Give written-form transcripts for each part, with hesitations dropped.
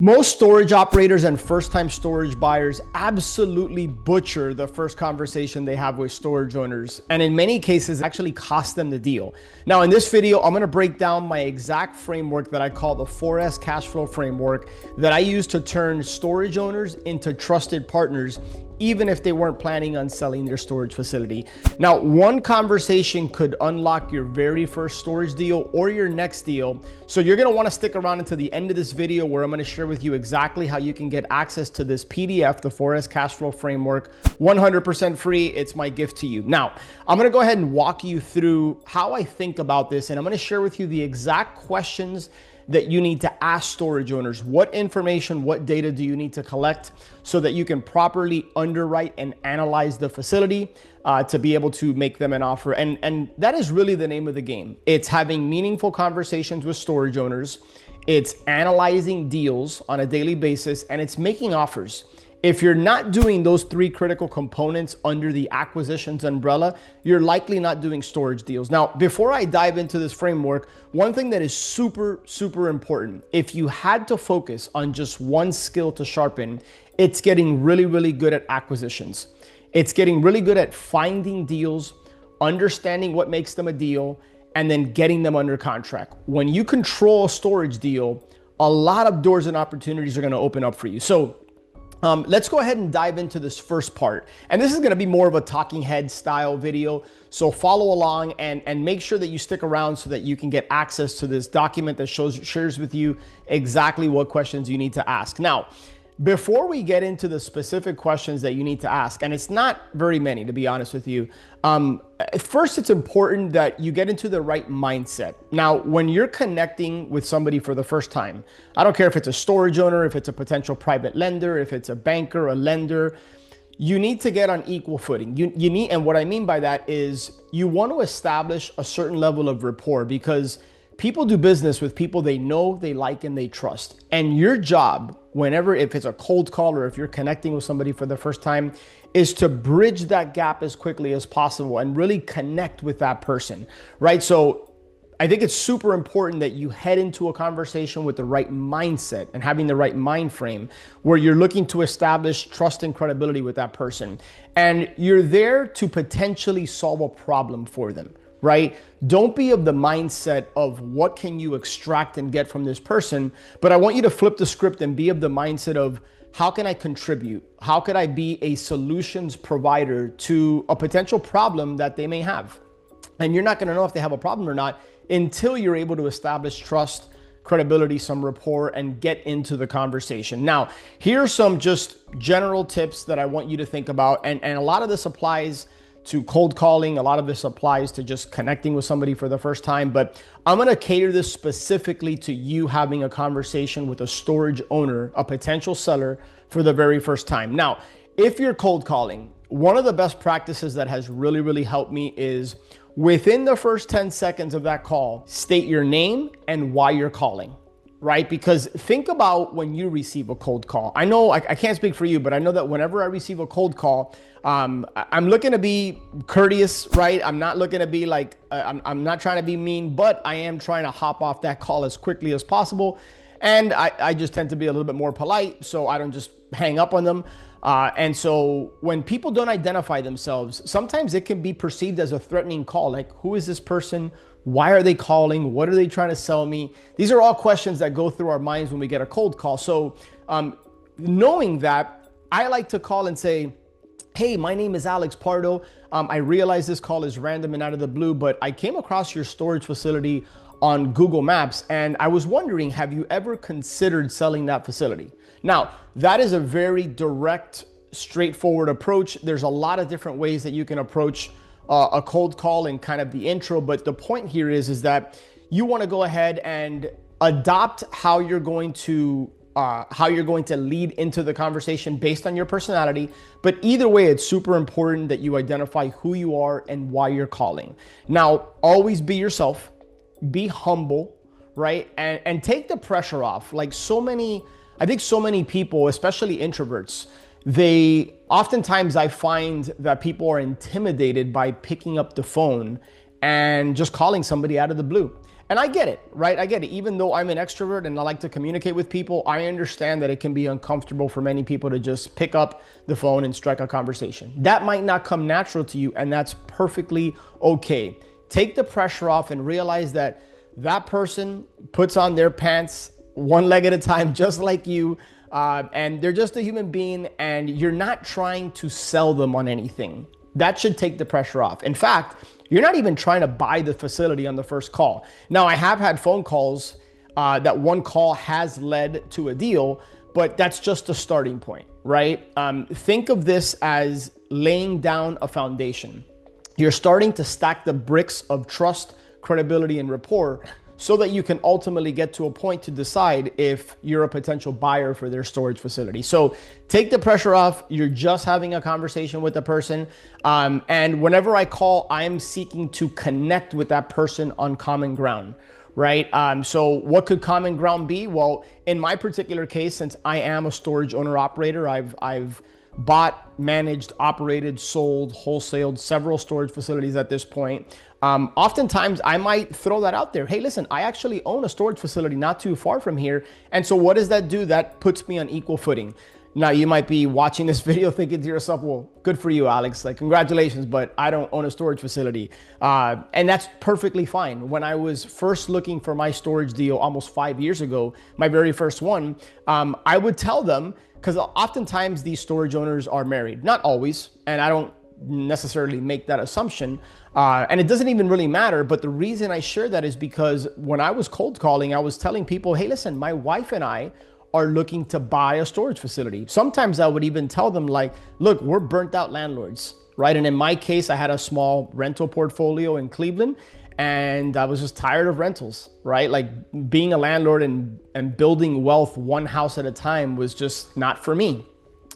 Most storage operators and first-time storage buyers absolutely butcher the first conversation they have with storage owners, and in many cases actually cost them the deal. Now, in this video, I'm going to break down my exact framework that I call the 4S cash flow framework that I use to turn storage owners into trusted partners, even if they weren't planning on selling their storage facility. Now, one conversation could unlock your very first storage deal or your next deal. So you're gonna wanna stick around until the end of this video where I'm gonna share with you exactly how you can get access to this PDF, the 4S cash flow framework, 100% free. It's my gift to you. Now, I'm gonna go ahead and walk you through how I think about this, and I'm gonna share with you the exact questions that you need to ask storage owners. What information, what data do you need to collect so that you can properly underwrite and analyze the facility to be able to make them an offer? And that is really the name of the game. It's having meaningful conversations with storage owners. It's analyzing deals on a daily basis, and it's making offers. If you're not doing those three critical components under the acquisitions umbrella, you're likely not doing storage deals. Now, before I dive into this framework, one thing that is super, super important, if you had to focus on just one skill to sharpen, it's getting really, really good at acquisitions. It's getting really good at finding deals, understanding what makes them a deal, and then getting them under contract. When you control a storage deal, a lot of doors and opportunities are gonna open up for you. So let's go ahead and dive into this first part. And this is gonna be more of a talking head style video. So follow along and make sure that you stick around so that you can get access to this document that shares with you exactly what questions you need to ask. Now, before we get into the specific questions that you need to ask, and it's not very many, to be honest with you, first, it's important that you get into the right mindset. Now, when you're connecting with somebody for the first time, I don't care if it's a storage owner, if it's a potential private lender, if it's a banker, a lender, you need to get on equal footing. You need, and what I mean by that is you want to establish a certain level of rapport, because people do business with people they know, they like, and they trust. And your job, whenever, if it's a cold call or if you're connecting with somebody for the first time, is to bridge that gap as quickly as possible and really connect with that person, right? So I think it's super important that you head into a conversation with the right mindset and having the right mind frame where you're looking to establish trust and credibility with that person. And you're there to potentially solve a problem for them, right? Don't be of the mindset of what can you extract and get from this person, but I want you to flip the script and be of the mindset of how can I contribute? How could I be a solutions provider to a potential problem that they may have? And you're not going to know if they have a problem or not until you're able to establish trust, credibility, some rapport, and get into the conversation. Now, here are some just general tips that I want you to think about. And a lot of this applies to cold calling. A lot of this applies to just connecting with somebody for the first time, but I'm going to cater this specifically to you having a conversation with a storage owner, a potential seller for the very first time. Now, if you're cold calling, one of the best practices that has really, really helped me is within the first 10 seconds of that call, state your name and why you're calling. Right? Because think about when you receive a cold call. I know I can't speak for you, but I know that whenever I receive a cold call, I'm looking to be courteous, right? I'm not looking to be like, I'm not trying to be mean, but I am trying to hop off that call as quickly as possible. And I just tend to be a little bit more polite, so I don't just hang up on them. And so when people don't identify themselves, sometimes it can be perceived as a threatening call. Like, who is this person? Why are they calling? What are they trying to sell me? These are all questions that go through our minds when we get a cold call. So knowing that, I like to call and say, hey, my name is Alex Pardo. I realize this call is random and out of the blue, but I came across your storage facility on Google Maps, and I was wondering, have you ever considered selling that facility? Now, that is a very direct, straightforward approach. There's a lot of different ways that you can approach a cold call and kind of the intro, but the point here is that you want to go ahead and adopt how you're going to lead into the conversation based on your personality. But either way, it's super important that you identify who you are and why you're calling. Now, always be yourself, be humble, right? And take the pressure off. Like I think so many people, especially introverts, oftentimes I find that people are intimidated by picking up the phone and just calling somebody out of the blue. And I get it, right? I get it. Even though I'm an extrovert and I like to communicate with people, I understand that it can be uncomfortable for many people to just pick up the phone and strike a conversation. That might not come natural to you, and that's perfectly okay. Take the pressure off and realize that that person puts on their pants one leg at a time, just like you. And they're just a human being, and you're not trying to sell them on anything. That should take the pressure off. In fact, you're not even trying to buy the facility on the first call. Now, I have had phone calls that one call has led to a deal, but that's just a starting point, right? Think of this as laying down a foundation. You're starting to stack the bricks of trust, credibility, and rapport so that you can ultimately get to a point to decide if you're a potential buyer for their storage facility. So take the pressure off. You're just having a conversation with the person. And whenever I call, I'm seeking to connect with that person on common ground, right? So what could common ground be? Well, in my particular case, since I am a storage owner operator, I've bought, managed, operated, sold, wholesaled several storage facilities at this point. Oftentimes I might throw that out there. Hey, listen, I actually own a storage facility not too far from here. And so what does that do? That puts me on equal footing. Now you might be watching this video thinking to yourself, well, good for you, Alex. Like, congratulations, but I don't own a storage facility. And that's perfectly fine. When I was first looking for my storage deal almost 5 years ago, my very first one, I would tell them, because oftentimes these storage owners are married, not always, and I don't necessarily make that assumption. And it doesn't even really matter. But the reason I share that is because when I was cold calling, I was telling people, hey, listen, my wife and I are looking to buy a storage facility. Sometimes I would even tell them like, look, we're burnt out landlords, right? And in my case, I had a small rental portfolio in Cleveland, and I was just tired of rentals, right? Like being a landlord and building wealth one house at a time was just not for me.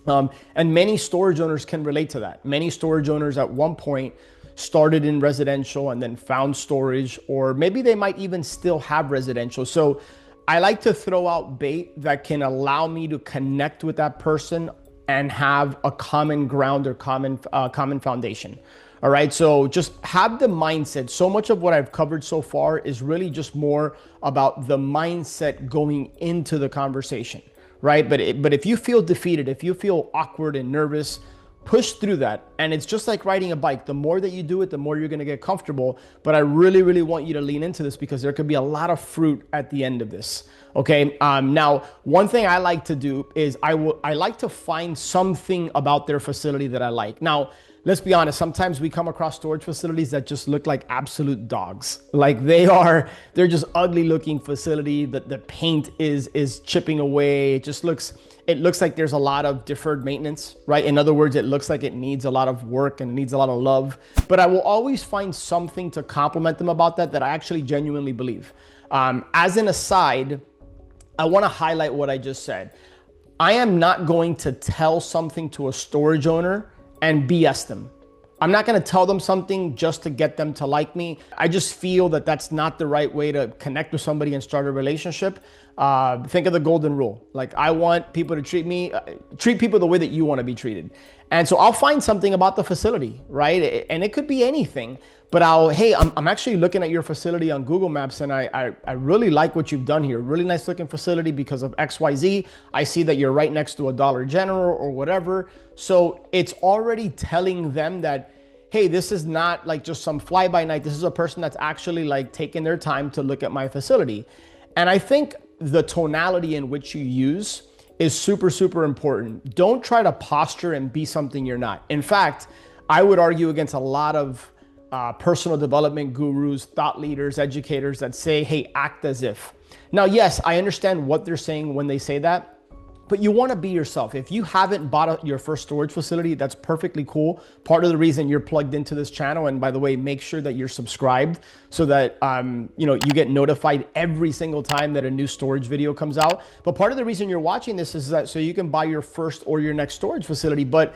And many storage owners can relate to that. Many storage owners at one point started in residential and then found storage, or maybe they might even still have residential. So I like to throw out bait that can allow me to connect with that person and have a common ground or common foundation. All right, so just have the mindset. So much of what I've covered so far is really just more about the mindset going into the conversation, right? But if you feel defeated, if you feel awkward and nervous, push through that. And it's just like riding a bike. The more that you do it, the more you're gonna get comfortable. But I really, really want you to lean into this because there could be a lot of fruit at the end of this. Okay. Now, one thing I like to do is I like to find something about their facility that I like. Now, let's be honest, sometimes we come across storage facilities that just look like absolute dogs. Like they're just ugly looking facility. The paint is chipping away. It looks like there's a lot of deferred maintenance, right? In other words, it looks like it needs a lot of work and needs a lot of love. But I will always find something to compliment them about that I actually genuinely believe. As an aside, I want to highlight what I just said. I am not going to tell something to a storage owner and BS them. I'm not going to tell them something just to get them to like me. I just feel that that's not the right way to connect with somebody and start a relationship. Think of the golden rule. Like I want people to treat people the way that you want to be treated. And so I'll find something about the facility, right? And it could be anything, but I'm actually looking at your facility on Google Maps and I really like what you've done here. Really nice looking facility because of XYZ. I see that you're right next to a Dollar General or whatever. So it's already telling them that, hey, this is not like just some fly by night. This is a person that's actually like taking their time to look at my facility. And I think the tonality in which you use is super, super important. Don't try to posture and be something you're not. In fact, I would argue against a lot of personal development gurus, thought leaders, educators that say, hey, act as if. Now, yes, I understand what they're saying when they say that, but you want to be yourself. If you haven't bought your first storage facility, that's perfectly cool. Part of the reason you're plugged into this channel, and by the way, make sure that you're subscribed so that you get notified every single time that a new storage video comes out. But part of the reason you're watching this is that so you can buy your first or your next storage facility, but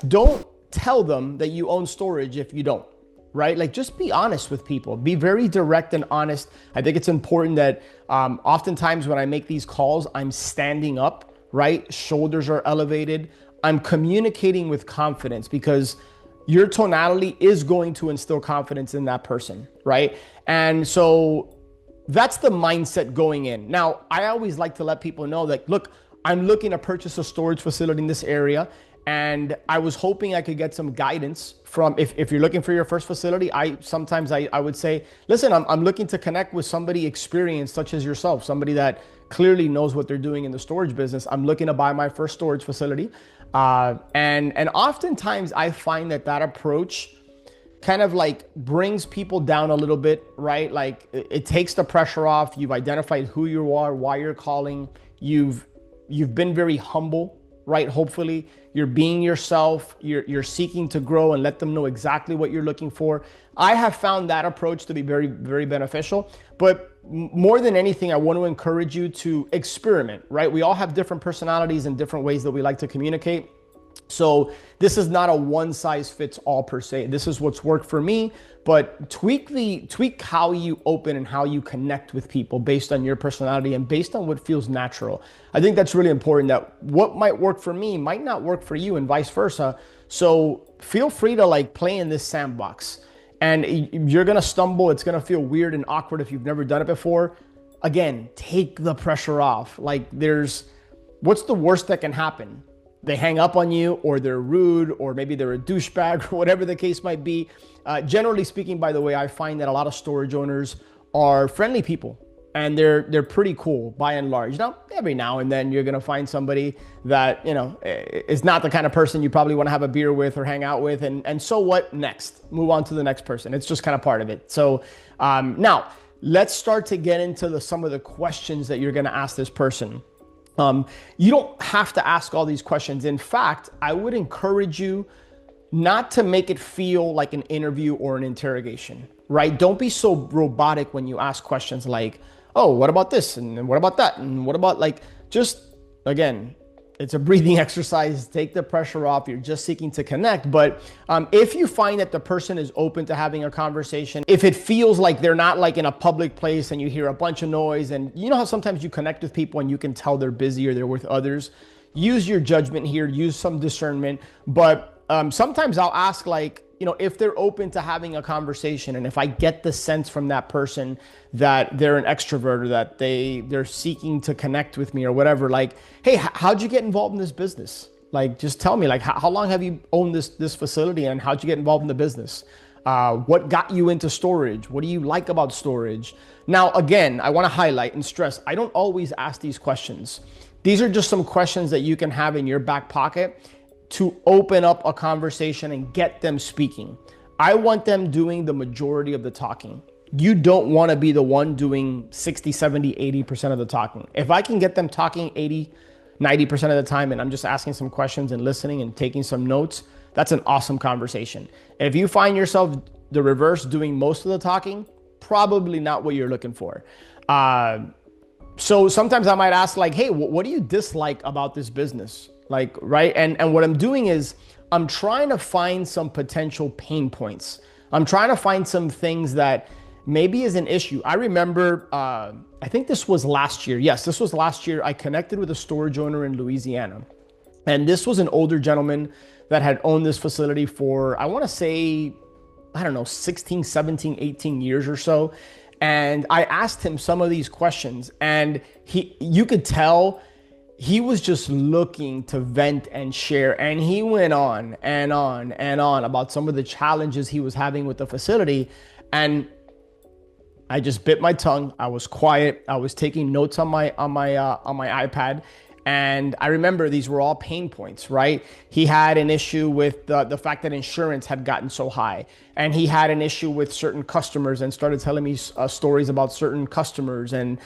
don't tell them that you own storage if you don't. Right? Like just be honest with people, be very direct and honest. I think it's important that oftentimes when I make these calls, I'm standing up, right? Shoulders are elevated. I'm communicating with confidence because your tonality is going to instill confidence in that person, right? And so that's the mindset going in. Now, I always like to let people know that, look, I'm looking to purchase a storage facility in this area. And I was hoping I could get some guidance from, if you're looking for your first facility, I would say, listen, I'm looking to connect with somebody experienced such as yourself, somebody that clearly knows what they're doing in the storage business. I'm looking to buy my first storage facility. And oftentimes I find that approach kind of like brings people down a little bit, right? Like it takes the pressure off. You've identified who you are, why you're calling. You've been very humble, right? Hopefully you're being yourself, you're seeking to grow and let them know exactly what you're looking for. I have found that approach to be very, very beneficial. But more than anything, I want to encourage you to experiment, right? We all have different personalities and different ways that we like to communicate. So this is not a one size fits all per se. This is what's worked for me, but tweak how you open and how you connect with people based on your personality and based on what feels natural. I think that's really important, that what might work for me might not work for you and vice versa. So feel free to like play in this sandbox, and you're going to stumble. It's going to feel weird and awkward if you've never done it before. Again, take the pressure off. Like what's the worst that can happen? They hang up on you, or they're rude, or maybe they're a douchebag, or whatever the case might be. Generally speaking, by the way, I find that a lot of storage owners are friendly people, and they're pretty cool by and large. Now, every now and then you're gonna find somebody that, you know, is not the kind of person you probably want to have a beer with or hang out with, and so what next? Move on to the next person. It's just kind of part of it. So now let's start to get into some of the questions that you're gonna ask this person. You don't have to ask all these questions. In fact, I would encourage you not to make it feel like an interview or an interrogation, right? Don't be so robotic when you ask questions like, oh, what about this? And what about that? And what about, like, just, again, it's a breathing exercise. Take the pressure off. You're just seeking to connect. But if you find that the person is open to having a conversation, if it feels like they're not like in a public place and you hear a bunch of noise, and you know how sometimes you connect with people and you can tell they're busy or they're with others, use your judgment here, use some discernment. But sometimes I'll ask, like, you know, if they're open to having a conversation, and if I get the sense from that person that they're an extrovert or that they're seeking to connect with me or whatever, like, hey, how'd you get involved in this business? Like, just tell me, like, how long have you owned this facility, and how'd you get involved in the business? What got you into storage? What do you like about storage? Now, again, I want to highlight and stress, I don't always ask these questions. These are just some questions that you can have in your back pocket to open up a conversation and get them speaking. I want them doing the majority of the talking. You don't want to be the one doing 60, 70, 80% of the talking. If I can get them talking 80, 90% of the time, and I'm just asking some questions and listening and taking some notes, that's an awesome conversation. If you find yourself the reverse, doing most of the talking, probably not what you're looking for. So sometimes I might ask, like, hey, what do you dislike about this business? Like, right? And what I'm doing is I'm trying to find some potential pain points. I'm trying to find some things that maybe is an issue. I remember, I think this was last year. Yes, this was last year. I connected with a storage owner in Louisiana. And this was an older gentleman that had owned this facility for, I want to say, I don't know, 16, 17, 18 years or so. And I asked him some of these questions, and you could tell he was just looking to vent and share. And he went on and on and on about some of the challenges he was having with the facility. And I just bit my tongue. I was quiet. I was taking notes on my iPad. And I remember these were all pain points, right? He had an issue with the fact that insurance had gotten so high. And he had an issue with certain customers and started telling me stories about certain customers and,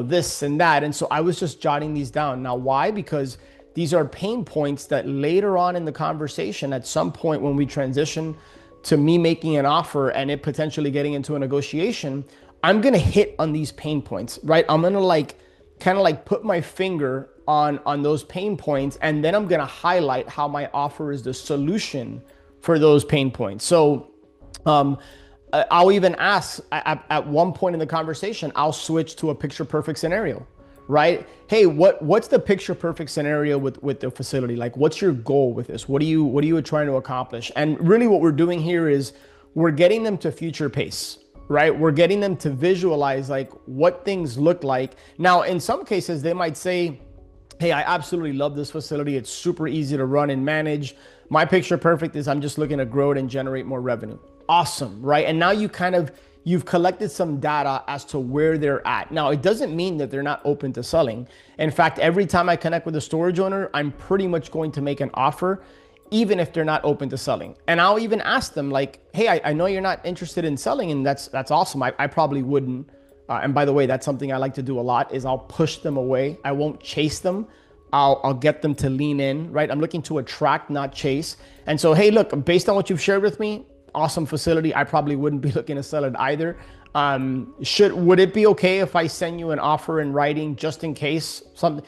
this and that. And so I was just jotting these down. Now, why? Because these are pain points that later on in the conversation, at some point when we transition to me making an offer and it potentially getting into a negotiation, I'm going to hit on these pain points, right? I'm going to kind of put my finger on those pain points, and then I'm going to highlight how my offer is the solution for those pain points. So I'll even ask at one point in the conversation, I'll switch to a picture perfect scenario, right? Hey, what's the picture perfect scenario with the facility? Like, what's your goal with this? What are you trying to accomplish? And really what we're doing here is we're getting them to future pace. right? We're getting them to visualize like what things look like. Now, in some cases, they might say, hey, I absolutely love this facility. It's super easy to run and manage. My picture perfect is I'm just looking to grow it and generate more revenue. Awesome, right? And now you've collected some data as to where they're at. Now, it doesn't mean that they're not open to selling. In fact, every time I connect with a storage owner, I'm pretty much going to make an offer, even if they're not open to selling. And I'll even ask them like, hey, I know you're not interested in selling, and that's awesome. I probably wouldn't. And by the way, that's something I like to do a lot is I'll push them away. I won't chase them. I'll get them to lean in, right? I'm looking to attract, not chase. And so, hey, look, based on what you've shared with me, awesome facility. I probably wouldn't be looking to sell it either. Would it be okay if I send you an offer in writing just in case something?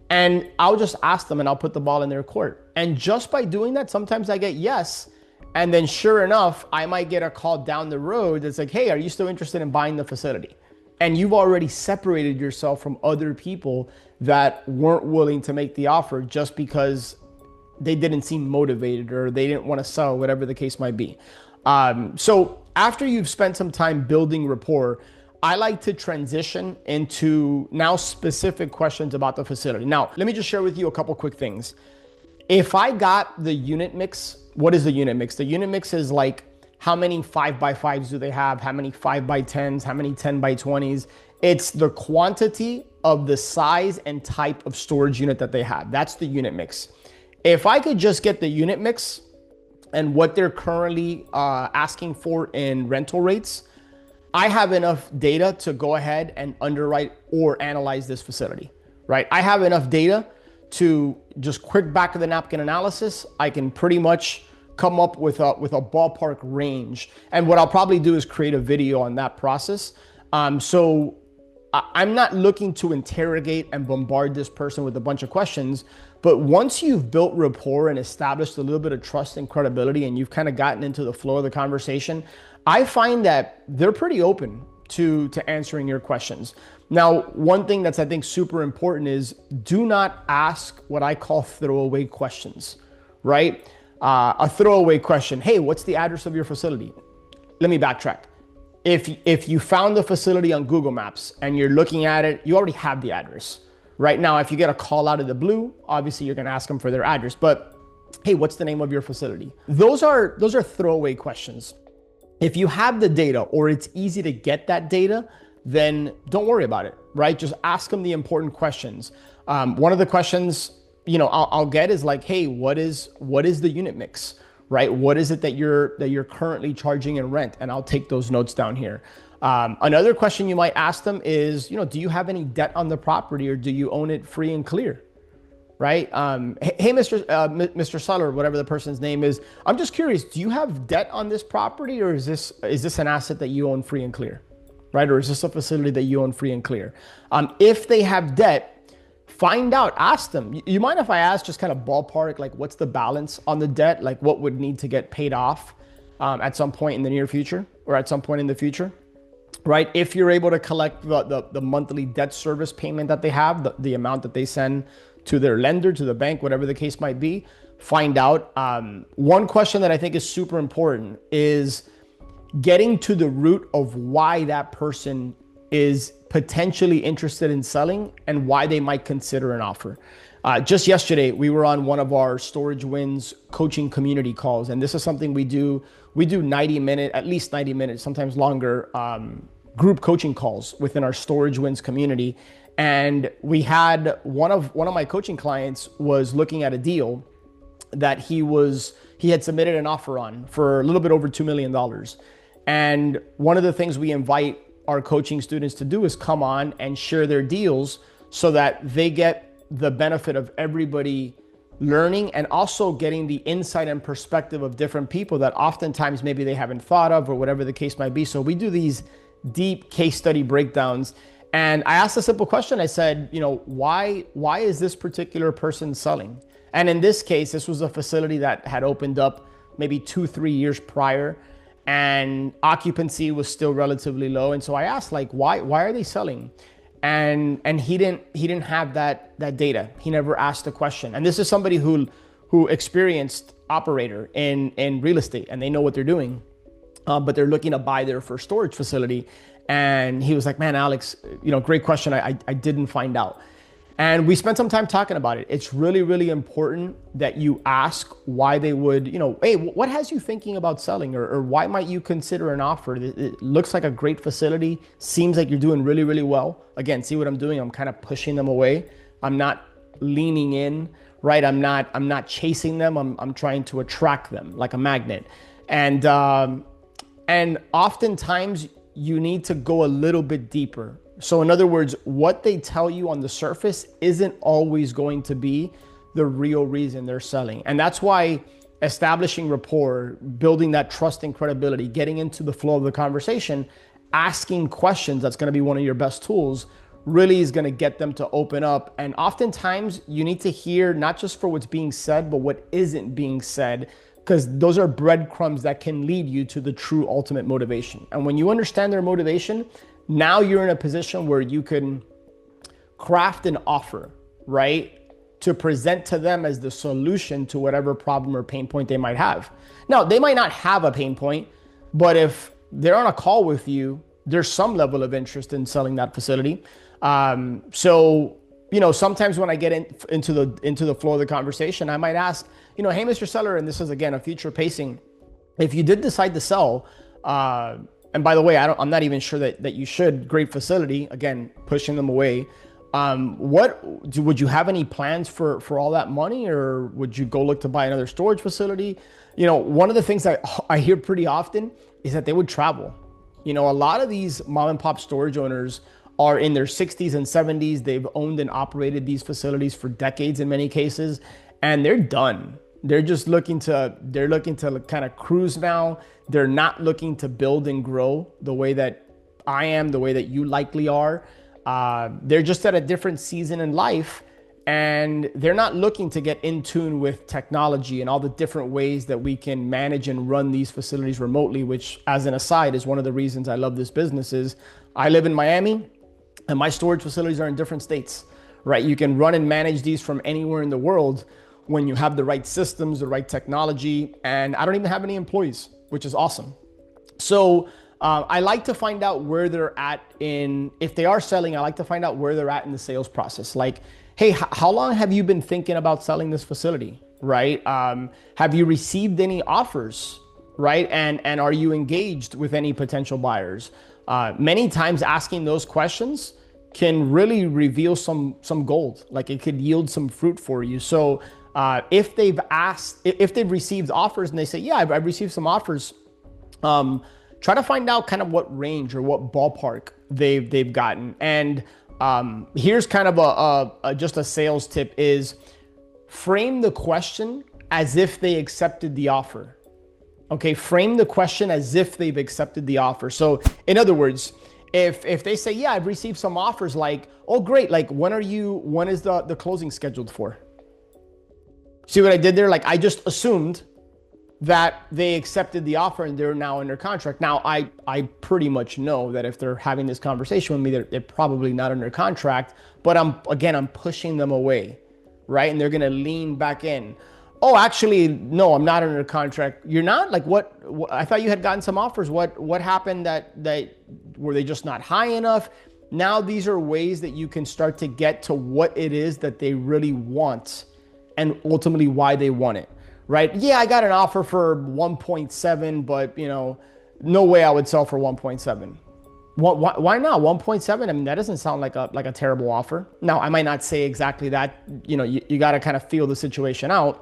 And I'll just ask them and I'll put the ball in their court. And just by doing that, sometimes I get yes. And then sure enough, I might get a call down the road that's like, hey, are you still interested in buying the facility? And you've already separated yourself from other people that weren't willing to make the offer just because they didn't seem motivated or they didn't want to sell, whatever the case might be. So after you've spent some time building rapport, I like to transition into now specific questions about the facility. Now, let me just share with you a couple quick things. If I got the unit mix, what is the unit mix? The unit mix is like, how many 5x5s do they have? How many 5x10s? How many 10x20s? It's the quantity of the size and type of storage unit that they have. That's the unit mix. If I could just get the unit mix and what they're currently asking for in rental rates, I have enough data to go ahead and underwrite or analyze this facility, right? I have enough data to just quick back of the napkin analysis. I can pretty much come up with a ballpark range. And what I'll probably do is create a video on that process. So I'm not looking to interrogate and bombard this person with a bunch of questions, but once you've built rapport and established a little bit of trust and credibility and you've kind of gotten into the flow of the conversation, I find that they're pretty open to answering your questions. Now, one thing that's I think super important is do not ask what I call throwaway questions, right? A throwaway question, hey, what's the address of your facility? Let me backtrack. If you found the facility on Google Maps and you're looking at it, you already have the address. Right now, if you get a call out of the blue, obviously you're gonna ask them for their address, but hey, what's the name of your facility? Those are throwaway questions. If you have the data or it's easy to get that data, then don't worry about it, right? Just ask them the important questions. One of the questions, I'll get is like, hey, what is the unit mix, right? What is it that you're currently charging in rent? And I'll take those notes down here. Another question you might ask them is, do you have any debt on the property or do you own it free and clear? Right? Hey, Mr. Seller, whatever the person's name is, I'm just curious, do you have debt on this property or is this an asset that you own free and clear? Right? Or is this a facility that you own free and clear? If they have debt, find out, ask them. You mind if I ask just kind of ballpark, like what's the balance on the debt? Like what would need to get paid off at some point in the near future or at some point in the future? Right? If you're able to collect the monthly debt service payment that they have, the amount that they send to their lender, to the bank, whatever the case might be, find out. One question that I think is super important is getting to the root of why that person is potentially interested in selling and why they might consider an offer. Just yesterday, we were on one of our Storage Wins coaching community calls, and this is something we do. We do at least 90 minutes, sometimes longer, group coaching calls within our Storage Wins community. And we had one of my coaching clients was looking at a deal that he had submitted an offer on for a little bit over $2 million. And one of the things we invite our coaching students to do is come on and share their deals so that they get the benefit of everybody learning and also getting the insight and perspective of different people that oftentimes maybe they haven't thought of or whatever the case might be. So we do these deep case study breakdowns. And I asked a simple question. I said, why is this particular person selling? And in this case, this was a facility that had opened up maybe 2-3 years prior and occupancy was still relatively low. And so I asked, like, why are they selling? And he didn't have that data. He never asked the question. And this is somebody who experienced operator in real estate and they know what they're doing. but they're looking to buy their first storage facility. And he was like, man, Alex, great question. I didn't find out. And we spent some time talking about it. It's really, really important that you ask why they would, hey, what has you thinking about selling, or why might you consider an offer? It looks like a great facility. Seems like you're doing really, really well. Again, see what I'm doing? I'm kind of pushing them away. I'm not leaning in, right? I'm not chasing them. I'm trying to attract them like a magnet. And oftentimes you need to go a little bit deeper. So in other words, what they tell you on the surface isn't always going to be the real reason they're selling. And that's why establishing rapport, building that trust and credibility, getting into the flow of the conversation, asking questions, that's going to be one of your best tools, really is going to get them to open up. And oftentimes you need to hear not just for what's being said, but what isn't being said, because those are breadcrumbs that can lead you to the true ultimate motivation. And when you understand their motivation, now you're in a position where you can craft an offer, right, to present to them as the solution to whatever problem or pain point they might have. Now, they might not have a pain point, but if they're on a call with you, there's some level of interest in selling that facility. So sometimes when I get into the flow of the conversation, I might ask, hey, Mr. Seller, and this is again a future pacing. If you did decide to sell, and by the way, I'm not even sure that you should. Great facility, again, pushing them away. Would you have any plans for all that money, or would you go look to buy another storage facility? One of the things that I hear pretty often is that they would travel. A lot of these mom and pop storage owners are in their 60s and 70s. They've owned and operated these facilities for decades in many cases, and they're done. They're looking to kind of cruise now. They're not looking to build and grow the way that I am, the way that you likely are. They're just at a different season in life, and they're not looking to get in tune with technology and all the different ways that we can manage and run these facilities remotely, which, as an aside, is one of the reasons I love this business. Is I live in Miami and my storage facilities are in different states, right? You can run and manage these from anywhere in the world when you have the right systems, the right technology. And I don't even have any employees, which is awesome. So I like to find out where they're at if they are selling, I like to find out where they're at in the sales process. Like, hey, how long have you been thinking about selling this facility, right? Have you received any offers, right? And are you engaged with any potential buyers? Many times asking those questions can really reveal some gold. Like, it could yield some fruit for you. So if they've received offers and they say, yeah, I've received some offers, try to find out kind of what range or what ballpark they've gotten. And here's kind of just a sales tip is frame the question as if they accepted the offer. Okay, frame the question as if they've accepted the offer. So in other words, if they say, yeah, I've received some offers, like, oh, great. Like, when is the closing scheduled for? See what I did there? Like, I just assumed that they accepted the offer and they're now under contract. Now, I pretty much know that if they're having this conversation with me, they're probably not under contract, but I'm pushing them away, right? And they're going to lean back in. Oh, actually, no, I'm not under contract. You're not? Like, what I thought you had gotten some offers. What happened that were they just not high enough? Now, these are ways that you can start to get to what it is that they really want and ultimately why they want it, right? Yeah, I got an offer for 1.7, but no way I would sell for 1.7. Why not 1.7? I mean, that doesn't sound like a terrible offer. Now, I might not say exactly that. You got to kind of feel the situation out,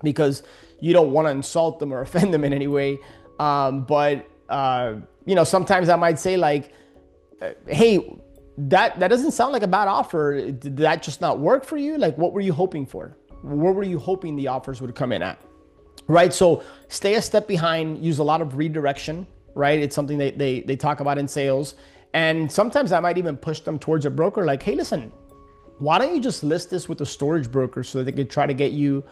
because you don't want to insult them or offend them in any way. But sometimes I might say like, hey, that doesn't sound like a bad offer. Did that just not work for you? Like, what were you hoping for? Where were you hoping the offers would come in at? Right? So stay a step behind, use a lot of redirection, right? It's something they talk about in sales. And sometimes I might even push them towards a broker like, hey, listen, why don't you just list this with a storage broker so that they could try to get you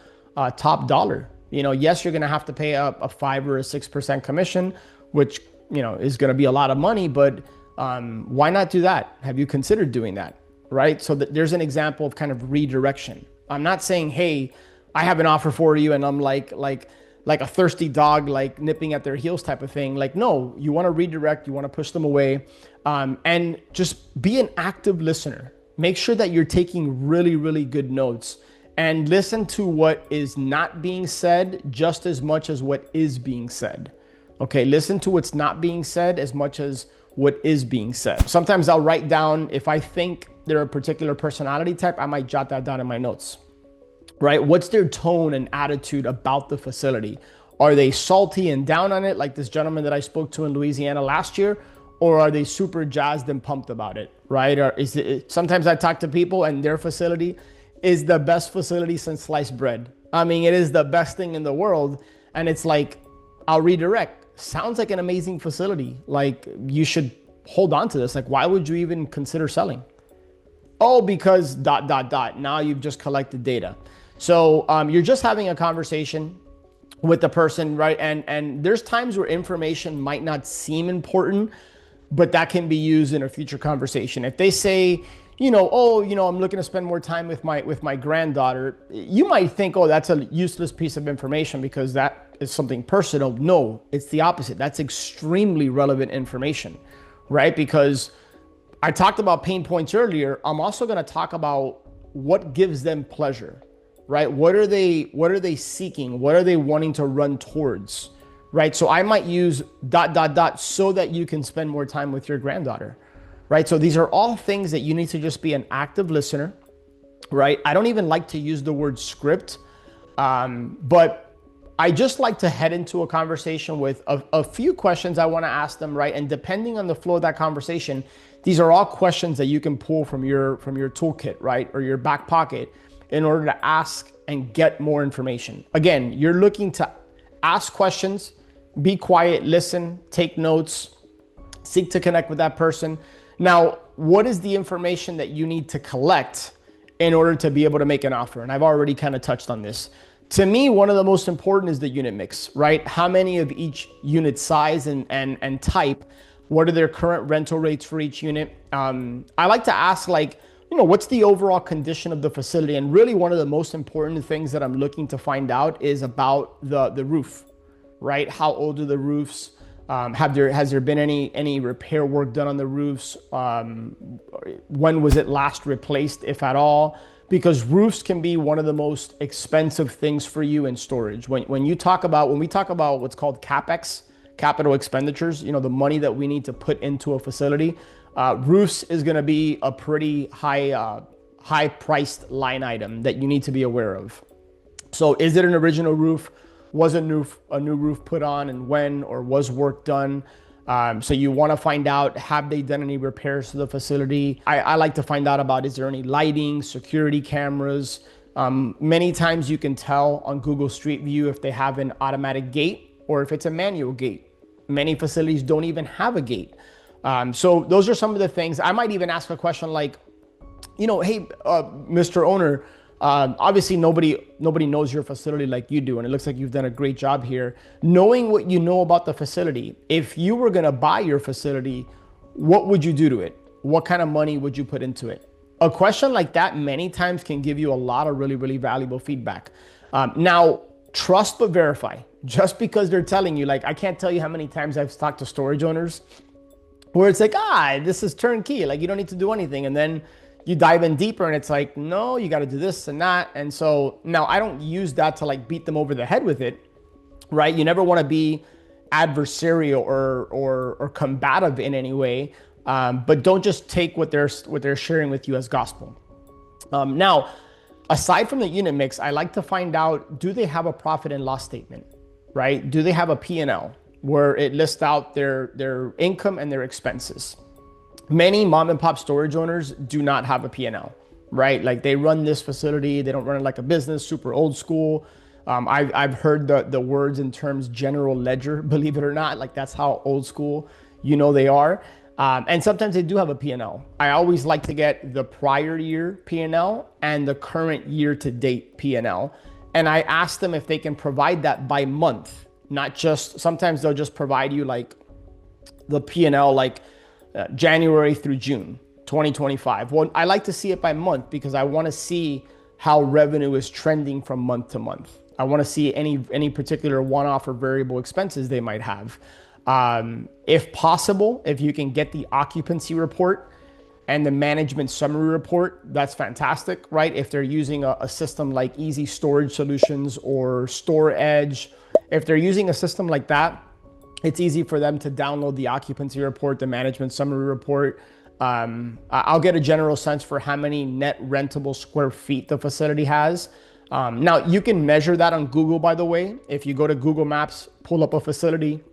top dollar? Yes, you're going to have to pay a 5 or a 6% commission, which, is going to be a lot of money, but why not do that? Have you considered doing that? Right? So there's an example of kind of redirection. I'm not saying, hey, I have an offer for you, and I'm like like a thirsty dog, like nipping at their heels type of thing. Like, no, you want to redirect, you want to push them away, and just be an active listener. Make sure that you're taking really, really good notes and listen to what is not being said just as much as what is being said. Okay, listen to what's not being said as much as what is being said. Sometimes I'll write down, if I think they're a particular personality type, I might jot that down in my notes, right? What's their tone and attitude about the facility? Are they salty and down on it, like this gentleman that I spoke to in Louisiana last year? Or are they super jazzed and pumped about it, right? Or is it, sometimes I talk to people and their facility is the best facility since sliced bread. I mean, it is the best thing in the world. And it's like, I'll redirect. Sounds like an amazing facility. Like, you should hold on to this. Like, why would you even consider selling? Oh, because ... Now you've just collected data. So you're just having a conversation with the person, right? And there's times where information might not seem important, but that can be used in a future conversation. If they say, I'm looking to spend more time with my granddaughter, you might think, oh, that's a useless piece of information because that is something personal. No, it's the opposite. That's extremely relevant information, right? Because I talked about pain points earlier. I'm also going to talk about what gives them pleasure, right? What are they seeking? What are they wanting to run towards, right? So I might use ... so that you can spend more time with your granddaughter, right? So these are all things that you need to just be an active listener, right? I don't even like to use the word script, but I just like to head into a conversation with a few questions I want to ask them, right? And depending on the flow of that conversation, these are all questions that you can pull from your toolkit, right? Or your back pocket in order to ask and get more information. Again, you're looking to ask questions, be quiet, listen, take notes, seek to connect with that person. Now, what is the information that you need to collect in order to be able to make an offer? And I've already kind of touched on this. To me, one of the most important is the unit mix, right? How many of each unit size and type? What are their current rental rates for each unit? I like to ask, what's the overall condition of the facility? And really one of the most important things that I'm looking to find out is about the roof, right? How old are the roofs? Has there been any repair work done on the roofs? When was it last replaced, if at all? Because roofs can be one of the most expensive things for you in storage. When we talk about what's called CapEx, capital expenditures, the money that we need to put into a facility, roofs is going to be a pretty high priced line item that you need to be aware of. So is it an original roof? Was a new roof put on, and when, or was work done? So you want to find out, have they done any repairs to the facility? I like to find out about, is there any lighting, security cameras? Many times you can tell on Google Street View if they have an automatic gate or if it's a manual gate. Many facilities don't even have a gate. So those are some of the things. I might even ask a question like, hey, Mr. Owner, obviously nobody knows your facility like you do, and it looks like you've done a great job here. Knowing what you know about the facility, if you were going to buy your facility, what would you do to it? What kind of money would you put into it? A question like that many times can give you a lot of really, really valuable feedback. Now, trust but verify. Just because they're telling you, I can't tell you how many times I've talked to storage owners where it's like, this is turnkey. You don't need to do anything. And then you dive in deeper and it's like, no, you got to do this and that. And so now I don't use that to beat them over the head with it, right? You never want to be adversarial or combative in any way, but don't just take what they're sharing with you as gospel. Now, aside from the unit mix, I like to find out, do they have a profit and loss statement, right? Do they have a P&L where it lists out their income and their expenses? Many mom and pop storage owners do not have a P&L, right? They run this facility, they don't run it like a business, super old school. I've heard the words and terms general ledger, believe it or not, that's how old school they are. And sometimes they do have a P&L. I always like to get the prior year P&L and the current year to date P&L. And I ask them if they can provide that by month, not just, sometimes they'll just provide you the P&L January through June 2025. Well, I like to see it by month because I want to see how revenue is trending from month to month. I want to see any particular one-off or variable expenses they might have. If possible, if you can get the occupancy report and the management summary report, that's fantastic, right? If they're using a system like Easy Storage Solutions or Store Edge, if they're using a system like that, it's easy for them to download the occupancy report, the management summary report. I'll get a general sense for how many net rentable square feet the facility has. Now, you can measure that on Google, by the way. If you go to Google Maps, pull up a facility,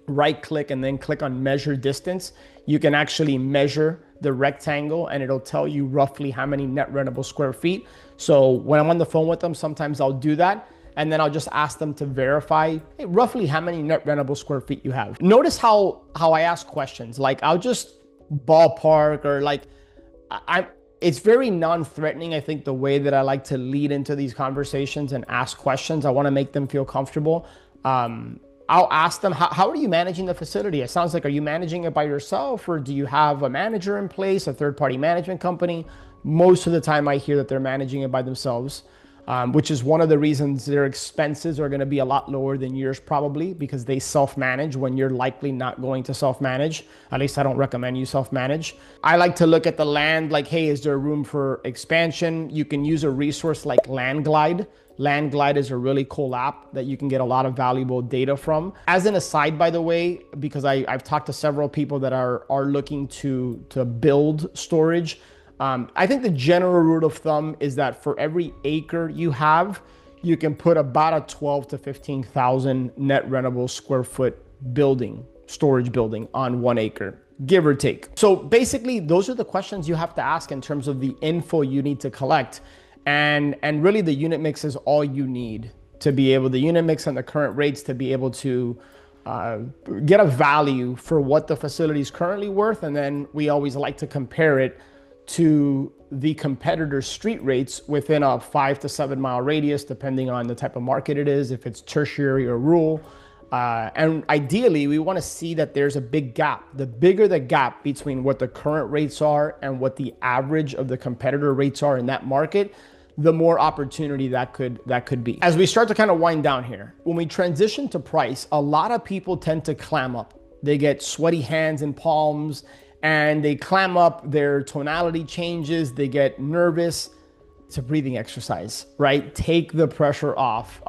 right click, and then click on measure distance, you can actually measure the rectangle and it'll tell you roughly how many net rentable square feet. So when I'm on the phone with them, sometimes I'll do that. And then I'll just ask them to verify, hey, roughly how many net rentable square feet you have. Notice how I ask questions. Like I'll just ballpark or like, it's very non-threatening. I think the way that I like to lead into these conversations and ask questions, I want to make them feel comfortable. I'll ask them, how are you managing the facility? It sounds like, are you managing it by yourself or do you have a manager in place, a third-party management company? Most of the time I hear that they're managing it by themselves. Which is one of the reasons their expenses are going to be a lot lower than yours probably, because they self-manage when you're likely not going to self-manage. At least I don't recommend you self-manage. I like to look at the land like, hey, is there room for expansion? You can use a resource like LandGlide. LandGlide is a really cool app that you can get a lot of valuable data from. As an aside, by the way, because I've talked to several people that are looking to build storage. I think the general rule of thumb is that for every acre you have, you can put about a 12 to 15,000 net rentable square foot building, storage building on 1 acre, give or take. So basically, those are the questions you have to ask in terms of the info you need to collect. And really the unit mix is all you need to be able, the unit mix and the current rates to be able to get a value for what the facility is currently worth. And then we always like to compare it to the competitor's street rates within a 5 to 7 mile radius, depending on the type of market it is, if it's tertiary or rural. And ideally, we want to see that there's a big gap. The bigger the gap between what the current rates are and what the average of the competitor rates are in that market, the more opportunity that could be. As we start to kind of wind down here, when we transition to price, a lot of people tend to clam up. They get sweaty hands and palms, and they clam up, their tonality changes, they get nervous. It's a breathing exercise, right? Take the pressure off.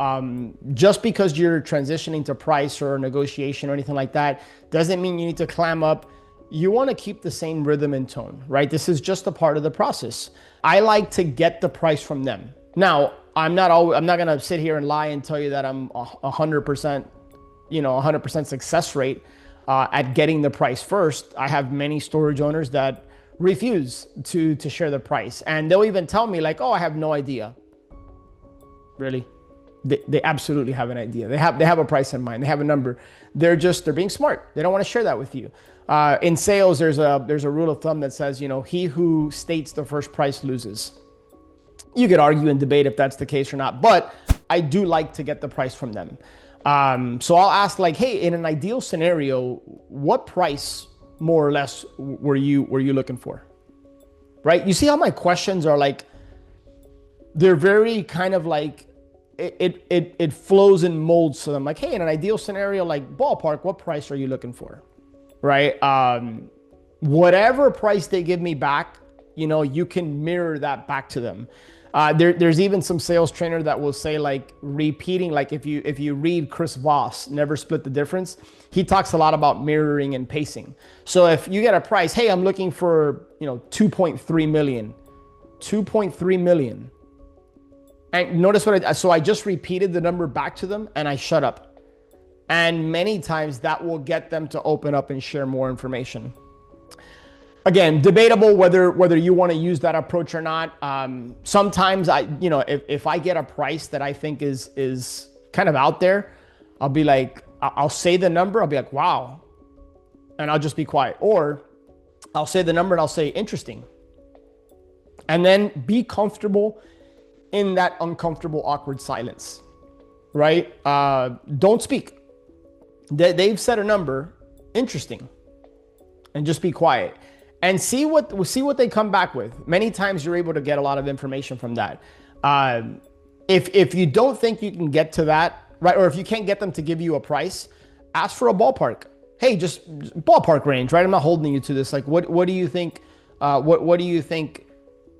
Just because you're transitioning to price or negotiation or anything like that, doesn't mean you need to clam up. You want to keep the same rhythm and tone, right? This is just a part of the process. I like to get the price from them. Now, I'm not going to sit here and lie and tell you that I'm 100%, 100% success rate at getting the price first. I have many storage owners that refuse to share the price, and they'll even tell me like, oh, I have no idea. Really? They absolutely have an idea. They have a price in mind. They have a number. They're being smart. They don't want to share that with you. In sales, there's a rule of thumb that says, he who states the first price loses. You could argue and debate if that's the case or not, but I do like to get the price from them. So I'll ask like, hey, in an ideal scenario, what price more or less were you looking for? Right? You see how my questions are like, they're very kind of like, it flows and molds to them. Like, hey, in an ideal scenario, like ballpark, what price are you looking for? Right? Whatever price they give me back, you can mirror that back to them. There's even some sales trainer that will say like repeating, like if you read Chris Voss, Never Split the Difference, he talks a lot about mirroring and pacing. So if you get a price, hey, I'm looking for, 2.3 million, 2.3 million. And notice so I just repeated the number back to them and I shut up. And many times that will get them to open up and share more information. Again, debatable whether you want to use that approach or not. Sometimes if I get a price that I think is kind of out there, I'll be like, I'll say the number, I'll be like, wow, and I'll just be quiet. Or I'll say the number and I'll say interesting. And then be comfortable in that uncomfortable, awkward silence, right? Don't speak. They've said a number, interesting, and just be quiet. And see what they come back with. Many times you're able to get a lot of information from that. If you don't think you can get to that, right, or if you can't get them to give you a price, ask for a ballpark. Hey, just ballpark range, right? I'm not holding you to this. Like, what do you think? What do you think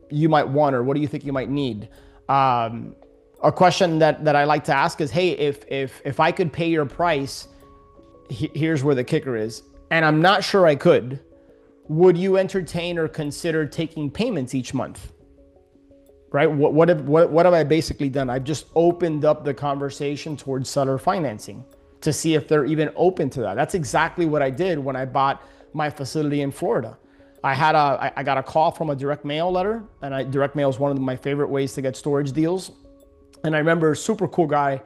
you might want, or what do you think you might need? A question that I like to ask is, hey, if I could pay your price, here's where the kicker is, and I'm not sure I could, would you entertain or consider taking payments each month? Right? What have I basically done? I've just opened up the conversation towards seller financing to see if they're even open to that. That's exactly what I did when I bought my facility in Florida. I got a call from a direct mail letter, and direct mail is one of my favorite ways to get storage deals. And I remember, super cool guy,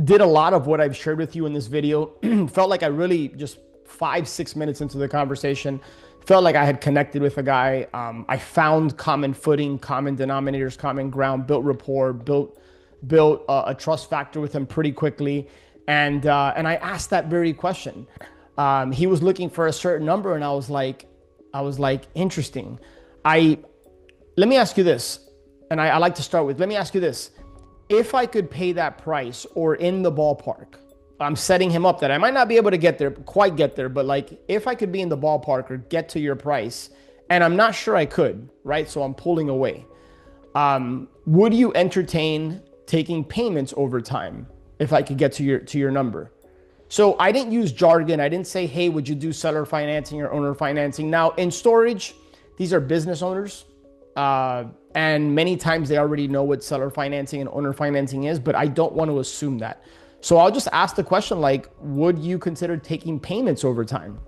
did a lot of what I've shared with you in this video. Felt like I really just 5-6 minutes into the conversation, felt like I had connected with a guy. I found common footing, common denominators, common ground, built rapport, built a trust factor with him pretty quickly. And I asked that very question. He was looking for a certain number, and I was like, interesting. Let me ask you this, and I like to start with, let me ask you this. If I could pay that price or in the ballpark, I'm setting him up that I might not be able to quite get there, but like if I could be in the ballpark or get to your price, and I'm not sure I could, right? So I'm pulling away. Would you entertain taking payments over time if I could get to your number? So I didn't use jargon. I didn't say, hey, would you do seller financing or owner financing? Now in storage, these are business owners. And many times they already know what seller financing and owner financing is, but I don't want to assume that. So I'll just ask the question, like, would you consider taking payments over time?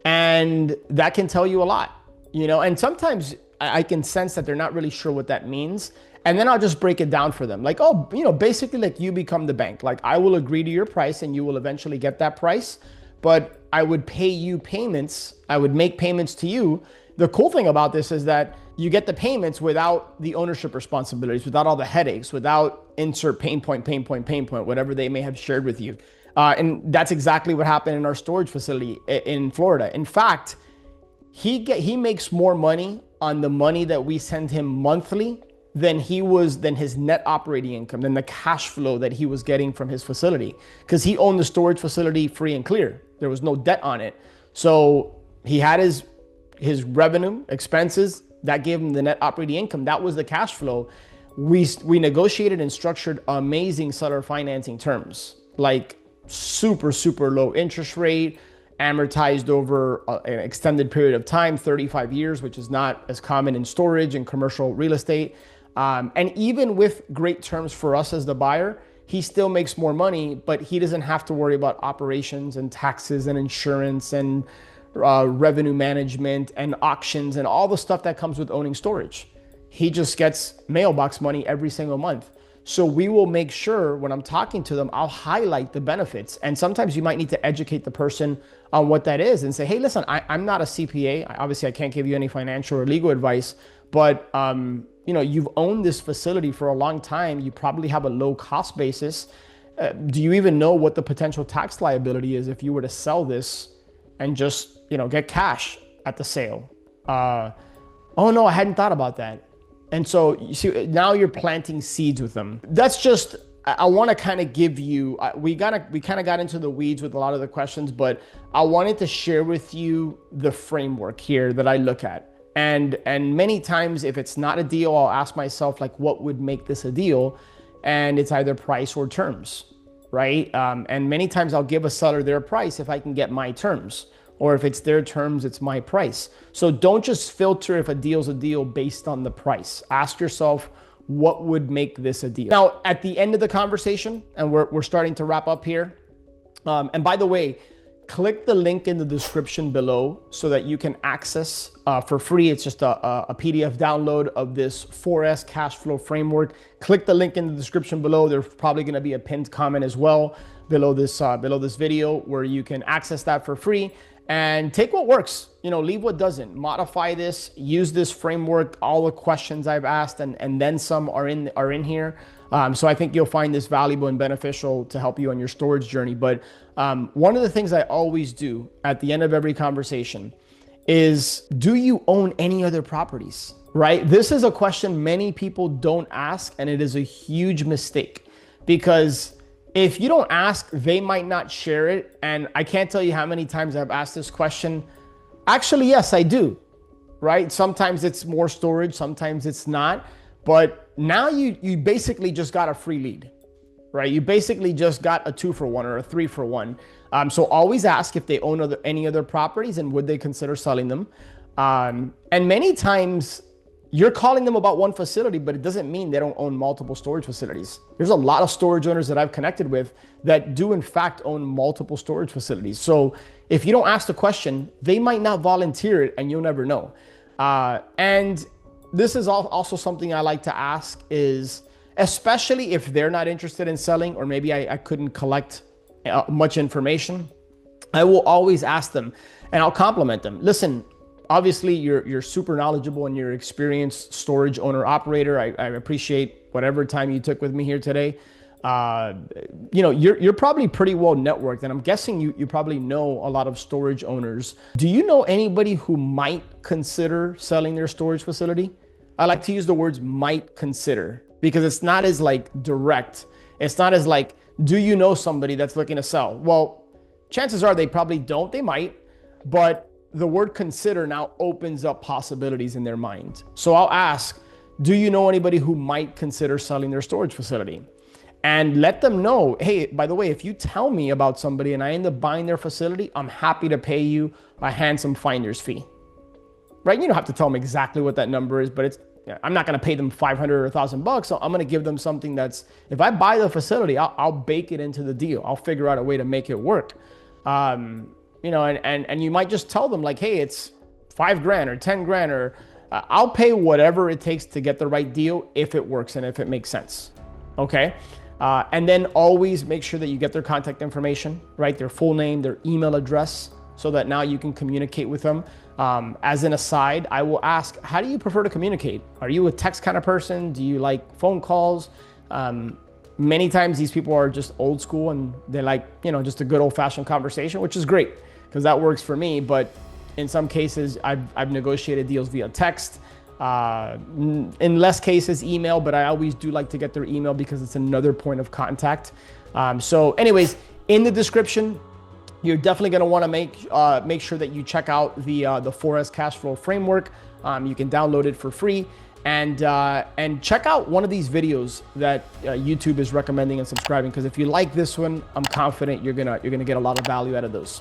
And that can tell you a lot, and sometimes I can sense that they're not really sure what that means. And then I'll just break it down for them. Like, oh, basically like you become the bank. Like I will agree to your price and you will eventually get that price, but I would pay you payments. I would make payments to you. The cool thing about this is that you get the payments without the ownership responsibilities, without all the headaches, without insert pain point, whatever they may have shared with you. And that's exactly what happened in our storage facility in Florida. In fact, he makes more money on the money that we send him monthly than his net operating income, than the cash flow that he was getting from his facility, because he owned the storage facility free and clear. There was no debt on it. So he had his revenue, expenses, that gave him the net operating income. That was the cash flow. We negotiated and structured amazing seller financing terms, like super, super low interest rate, amortized over an extended period of time, 35 years, which is not as common in storage and commercial real estate. And even with great terms for us as the buyer, he still makes more money, but he doesn't have to worry about operations and taxes and insurance and revenue management and auctions and all the stuff that comes with owning storage. He just gets mailbox money every single month. So we will make sure when I'm talking to them, I'll highlight the benefits. And sometimes you might need to educate the person on what that is and say, hey, listen, I'm not a CPA. Obviously, I can't give you any financial or legal advice, but you've owned this facility for a long time. You probably have a low cost basis. Do you even know what the potential tax liability is if you were to sell this and just get cash at the sale? Oh no, I hadn't thought about that. And so you see, now you're planting seeds with them. That's just, I want to kind of give you, we kind of got into the weeds with a lot of the questions, but I wanted to share with you the framework here that I look at. And many times if it's not a deal, I'll ask myself, like, what would make this a deal? And it's either price or terms, right? And many times I'll give a seller their price if I can get my terms. Or if it's their terms, it's my price. So don't just filter if a deal's a deal based on the price. Ask yourself, what would make this a deal? Now, at the end of the conversation, and we're starting to wrap up here. And by the way, click the link in the description below so that you can access for free. It's just a PDF download of this 4S cash flow framework. Click the link in the description below. There's probably going to be a pinned comment as well below this video where you can access that for free. And take what works, leave what doesn't. Modify this, use this framework. All the questions I've asked and then some are in here. So I think you'll find this valuable and beneficial to help you on your storage journey. But one of the things I always do at the end of every conversation is, do you own any other properties? right? This is a question many people don't ask, and it is a huge mistake because if you don't ask, they might not share it. And I can't tell you how many times I've asked this question. Actually, yes, I do, right? Sometimes it's more storage, sometimes it's not. But now you basically just got a free lead, right? You basically just got a 2-for-1 or a 3-for-1. So always ask if they own any other properties and would they consider selling them. And many times you're calling them about one facility, but it doesn't mean they don't own multiple storage facilities. There's a lot of storage owners that I've connected with that do in fact own multiple storage facilities. So if you don't ask the question, they might not volunteer it and you'll never know. And this is also something I like to ask is, especially if they're not interested in selling, or maybe I couldn't collect much information, I will always ask them and I'll compliment them. Listen, obviously you're super knowledgeable and you're an experienced storage owner operator. I appreciate whatever time you took with me here today. You're probably pretty well networked, and I'm guessing you probably know a lot of storage owners. Do you know anybody who might consider selling their storage facility? I like to use the words might consider because it's not as like direct. It's not as like, do you know somebody that's looking to sell? Well, chances are they probably don't, they might, but the word consider now opens up possibilities in their mind. So I'll ask, do you know anybody who might consider selling their storage facility? And let them know, hey, by the way, if you tell me about somebody and I end up buying their facility, I'm happy to pay you a handsome finder's fee. Right? You don't have to tell them exactly what that number is, but I'm not going to pay them $500 or $1,000. So I'm going to give them something that's, if I buy the facility, I'll bake it into the deal. I'll figure out a way to make it work. And you might just tell them like, hey, it's $5,000 or $10,000, or I'll pay whatever it takes to get the right deal if it works and if it makes sense. Okay. And then always make sure that you get their contact information, right? Their full name, their email address, so that now you can communicate with them. As an aside, I will ask, how do you prefer to communicate? Are you a text kind of person? Do you like phone calls? Many times these people are just old school and they like, just a good old fashioned conversation, which is great because that works for me. But in some cases, I've negotiated deals via text. In less cases, email, but I always do like to get their email because it's another point of contact. So anyways, in the description, you're definitely going to want to make sure that you check out the 4S cash flow framework. You can download it for free and check out one of these videos that YouTube is recommending and subscribing, because if you like this one, I'm confident you're gonna get a lot of value out of those.